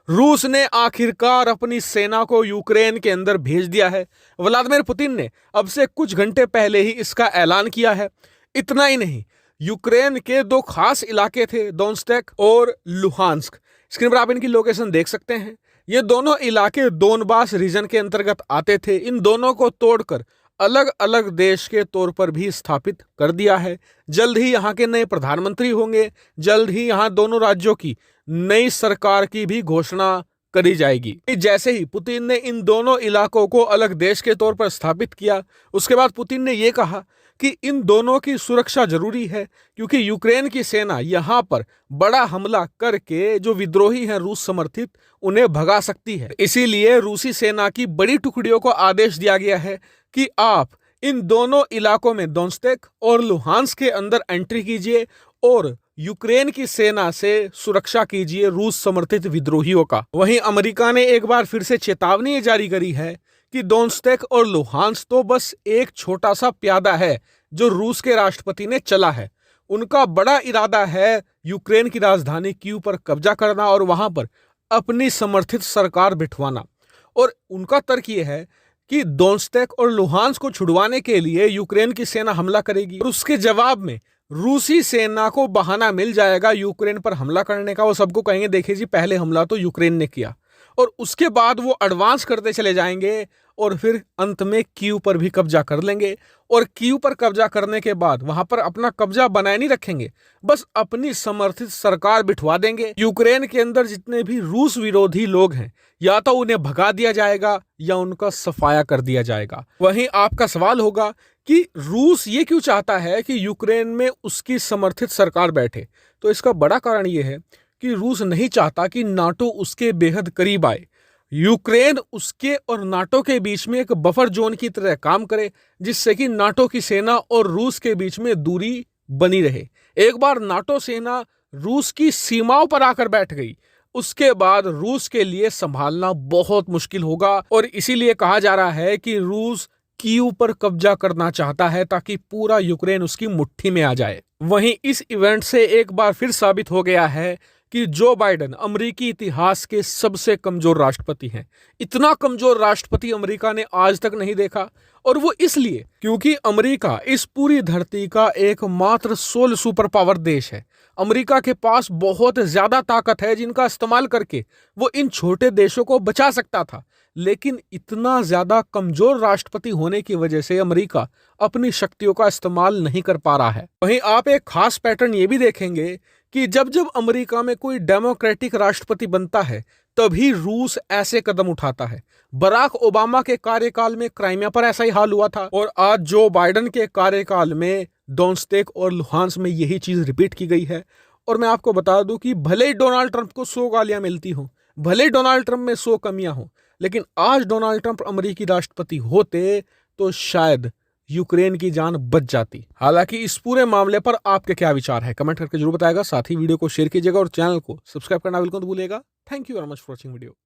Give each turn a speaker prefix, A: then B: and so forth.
A: रूस ने आखिरकार अपनी सेना को यूक्रेन के अंदर भेज दिया है। व्लादिमीर पुतिन ने अब से कुछ घंटे पहले ही इसका ऐलान किया है। इतना ही नहीं, यूक्रेन के दो खास इलाके थे, दोनेत्स्क और लुहांस्क। स्क्रीन पर आप इनकी लोकेशन देख सकते हैं। ये दोनों इलाके दोनबास रीजन के अंतर्गत आते थे। इन दोनों को तोड़कर अलग अलग देश के तौर पर भी स्थापित कर दिया है। जल्द ही यहाँ के नए प्रधानमंत्री होंगे। जल्द ही यहाँ दोनों राज्यों की नई सरकार की भी घोषणा करी जाएगी। जैसे ही पुतिन ने इन दोनों इलाकों को अलग देश के तौर पर स्थापित किया, उसके बाद पुतिन ने यह कहा कि इन दोनों की सुरक्षा जरूरी है, क्योंकि यूक्रेन की सेना यहां पर बड़ा हमला करके जो विद्रोही हैं रूस समर्थित, उन्हें भगा सकती है। इसीलिए रूसी सेना की बड़ी टुकड़ियों को आदेश दिया गया है कि आप इन दोनों इलाकों में, दोनेत्स्क और लुहांस्क के अंदर एंट्री कीजिए और यूक्रेन की सेना से सुरक्षा कीजिए रूस समर्थित विद्रोहियों का। वहीं अमेरिका ने एक बार फिर से चेतावनी जारी करी है कि दोनेत्स्क और लुहांस्क तो बस एक छोटा सा प्यादा है जो रूस के राष्ट्रपति ने चला है। उनका बड़ा इरादा है यूक्रेन की राजधानी कीव पर कब्जा करना और वहां पर अपनी समर्थित सरकार बिठवाना। और उनका तर्क यह है कि दोनेत्स्क और लुहांस्क को छुड़वाने के लिए यूक्रेन की सेना हमला करेगी और उसके जवाब में रूसी सेना को बहाना मिल जाएगा यूक्रेन पर हमला करने का। वो सबको कहेंगे, देखिए जी, पहले हमला तो यूक्रेन ने किया, और उसके बाद वो एडवांस करते चले जाएंगे और फिर अंत में कीव पर भी कब्जा कर लेंगे। और कीव पर कब्जा करने के बाद वहां पर अपना कब्जा बनाए नहीं रखेंगे, बस अपनी समर्थित सरकार बिठवा देंगे। यूक्रेन के अंदर जितने भी रूस विरोधी लोग हैं, या तो उन्हें भगा दिया जाएगा या उनका सफाया कर दिया जाएगा। वहीं आपका सवाल होगा कि रूस ये क्यों चाहता है कि यूक्रेन में उसकी समर्थित सरकार बैठे। तो इसका बड़ा कारण यह है कि रूस नहीं चाहता कि नाटो उसके बेहद करीब आए। यूक्रेन उसके और नाटो के बीच में एक बफर जोन की तरह काम करे, जिससे कि नाटो की सेना और रूस के बीच में दूरी बनी रहे। एक बार नाटो सेना रूस की सीमाओं पर आकर बैठ गई, उसके बाद रूस के लिए संभालना बहुत मुश्किल होगा। और इसीलिए कहा जा रहा है कि रूस कीव पर कब्जा करना चाहता है ताकि पूरा यूक्रेन उसकी मुट्ठी में आ जाए। वहीं इस इवेंट से एक बार फिर साबित हो गया है कि जो बाइडेन अमेरिकी इतिहास के सबसे कमजोर राष्ट्रपति हैं। इतना कमजोर राष्ट्रपति अमेरिका ने आज तक नहीं देखा, और वो इसलिए क्योंकि अमेरिका इस पूरी धरती का एकमात्र सोल सुपर पावर देश है। अमेरिका के पास बहुत ज्यादा ताकत है जिनका इस्तेमाल करके वो इन छोटे देशों को बचा सकता था, लेकिन इतना ज्यादा कमजोर राष्ट्रपति होने की वजह से अमेरिका अपनी शक्तियों का इस्तेमाल नहीं कर पा रहा है। वहीं आप एक खास पैटर्न ये भी देखेंगे कि जब जब अमेरिका में कोई डेमोक्रेटिक राष्ट्रपति बनता है, तभी रूस ऐसे कदम उठाता है। बराक ओबामा के कार्यकाल में क्राइमिया पर ऐसा ही हाल हुआ था, और आज जो बाइडेन के कार्यकाल में दोनेत्स्क और लुहांस्क में यही चीज रिपीट की गई है। और मैं आपको बता दूं कि भले ही डोनाल्ड ट्रंप को 100 गालियां मिलती हों, भले ही डोनाल्ड ट्रंप में 100 कमियां हों, लेकिन आज डोनाल्ड ट्रंप अमेरिकी राष्ट्रपति होते तो शायद यूक्रेन की जान बच जाती। हालांकि इस पूरे मामले पर आपके क्या विचार है, कमेंट करके जरूर बताएगा। साथ ही वीडियो को शेयर कीजिएगा और चैनल को सब्सक्राइब करना बिल्कुल मत भूलिएगा। Thank you very much for watching video.